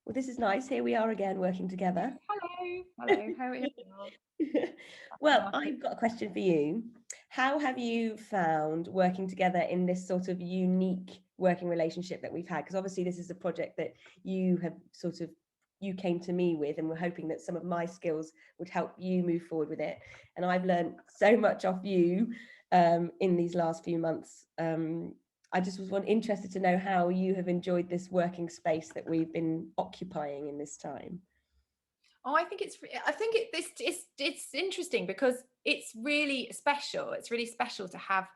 Well, this is nice. Here we are again working together. Hello, hello, how are you? Well, I've got a question for you. How have you found working together in this sort of unique working relationship that we've had? Because obviously this is a project that you have sort of you came to me with, and we're hoping that some of my skills would help you move forward with it. And I've learned so much off you in these last few months. I just was interested to know how you have enjoyed this working space that we've been occupying in this time. Oh, I think it's interesting because it's really special. It's really special to have,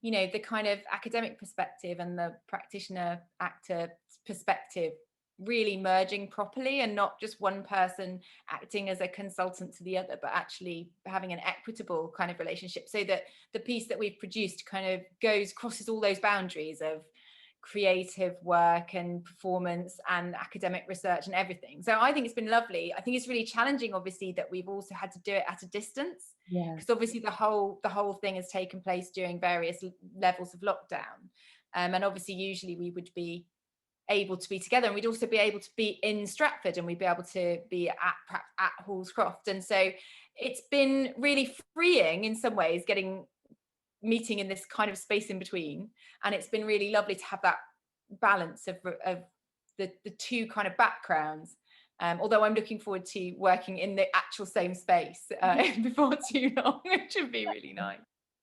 the kind of academic perspective and the practitioner actor perspective really merging properly, and not just one person acting as a consultant to the other, but actually having an equitable kind of relationship, so that the piece that we've produced kind of crosses all those boundaries of creative work and performance and academic research and everything. So I think it's been lovely. I think it's really challenging, obviously, that we've also had to do it at a distance, Yeah. because obviously the whole thing has taken place during various levels of lockdown, and obviously usually we would be able to be together, and we'd also be able to be in Stratford, and we'd be able to be at Hallscroft. And so it's been really freeing in some ways, meeting in this kind of space in between, and it's been really lovely to have that balance of the two kind of backgrounds, although I'm looking forward to working in the actual same space before too long, which would be really nice.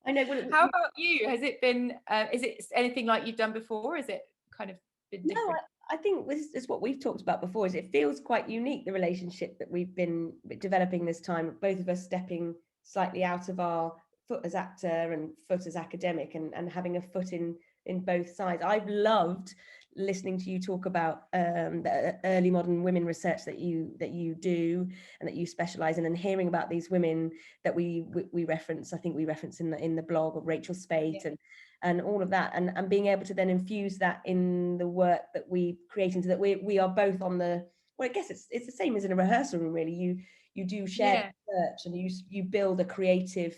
I know. How about you? Has it been is it anything like you've done before? Is it kind of been No, different? I think this is what we've talked about before. Is it feels quite unique, the relationship that we've been developing this time. Both of us stepping slightly out of our foot as actor and foot as academic, and having a foot in both sides. I've loved listening to you talk about the early modern women research that you do and that you specialize in, and hearing about these women that we reference. I think we reference in the blog of Rachel Spate, Yeah. and all of that, and being able to then infuse that in the work that we create, into that we are both on the, well, I guess it's the same as in a rehearsal room, really. You do shared Yeah. research, and you build a creative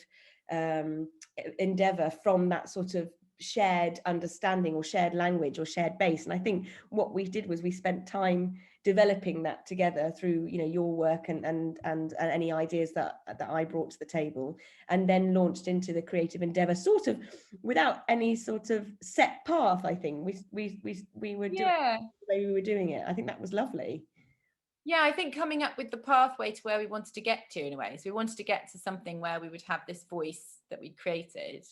endeavor from that sort of shared understanding or shared language or shared base. And I think what we did was we spent time developing that together through your work and any ideas that I brought to the table, and then launched into the creative endeavor sort of without any sort of set path. I think we were doing Yeah. the way we were doing it. I think that was lovely. Yeah, I think coming up with the pathway to where we wanted to get to, in a way. So we wanted to get to something where we would have this voice that we created.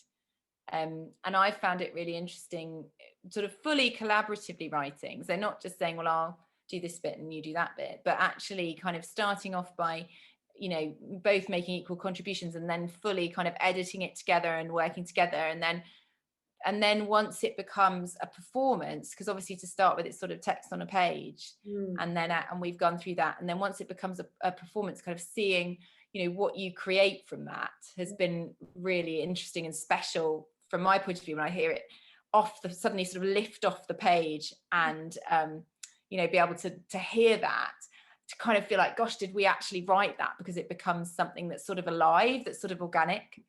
And I found it really interesting, sort of fully collaboratively writing. So not just saying, well, I'll do this bit and you do that bit, but actually kind of starting off by, both making equal contributions, and then fully kind of editing it together and working together. And then once it becomes a performance, because obviously to start with it's sort of text on a page, and we've gone through that, and then once it becomes a performance, kind of seeing what you create from that has been really interesting and special from my point of view, when I hear it suddenly sort of lift off the page, and be able to hear that, to kind of feel like, gosh, did we actually write that? Because it becomes something that's sort of alive, that's sort of organic.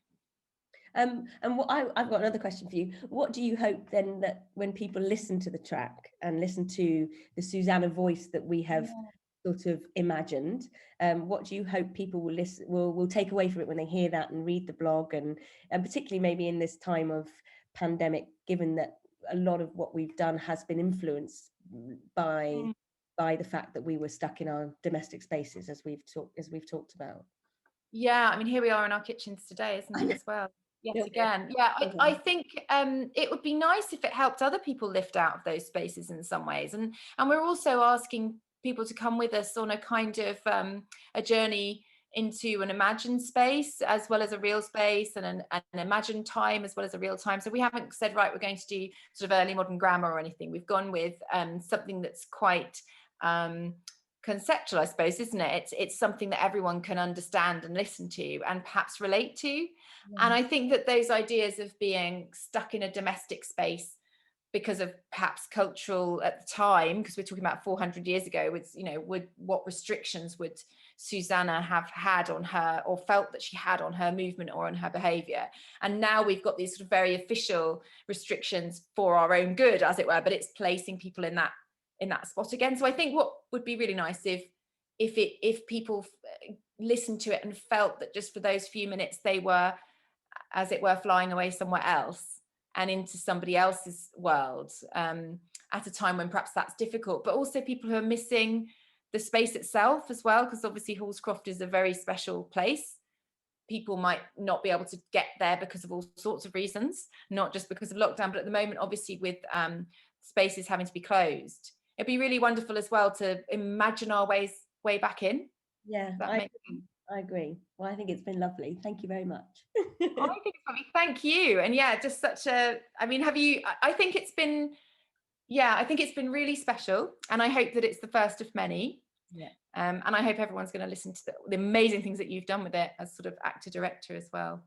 And I've got another question for you. What do you hope then, that when people listen to the track and listen to the Susannah voice that we have sort of imagined, what do you hope people will take away from it when they hear that and read the blog, and particularly maybe in this time of pandemic, given that a lot of what we've done has been influenced by the fact that we were stuck in our domestic spaces, as we've talked about. Yeah, I mean, here we are in our kitchens today, isn't it, as well? Yes, again. Yeah, I think it would be nice if it helped other people lift out of those spaces in some ways. And we're also asking people to come with us on a kind of a journey into an imagined space as well as a real space, and an imagined time as well as a real time. So we haven't said, right, we're going to do sort of early modern grammar or anything. We've gone with something that's quite conceptual, I suppose, isn't it? It's something that everyone can understand and listen to and perhaps relate to. Yeah. And I think that those ideas of being stuck in a domestic space because of perhaps cultural at the time, because we're talking about 400 years ago, with what restrictions would Susannah have had on her, or felt that she had on her movement or on her behavior. And now we've got these sort of very official restrictions for our own good, as it were, but it's placing people in that in that spot again. So I think what would be really nice if people listened to it and felt that just for those few minutes they were, as it were, flying away somewhere else and into somebody else's world, at a time when perhaps that's difficult, but also people who are missing the space itself as well, because obviously Hallscroft is a very special place. People might not be able to get there because of all sorts of reasons, not just because of lockdown, but at the moment, obviously, with spaces having to be closed, it'd be really wonderful as well to imagine our way back in. Yeah, I agree. Well, I think it's been lovely. Thank you very much. I think it's lovely. Thank you. And yeah, just such a, I mean, I think it's been, yeah, I think it's been really special, and I hope that it's the first of many. Yeah. And I hope everyone's going to listen to the amazing things that you've done with it as sort of actor director as well.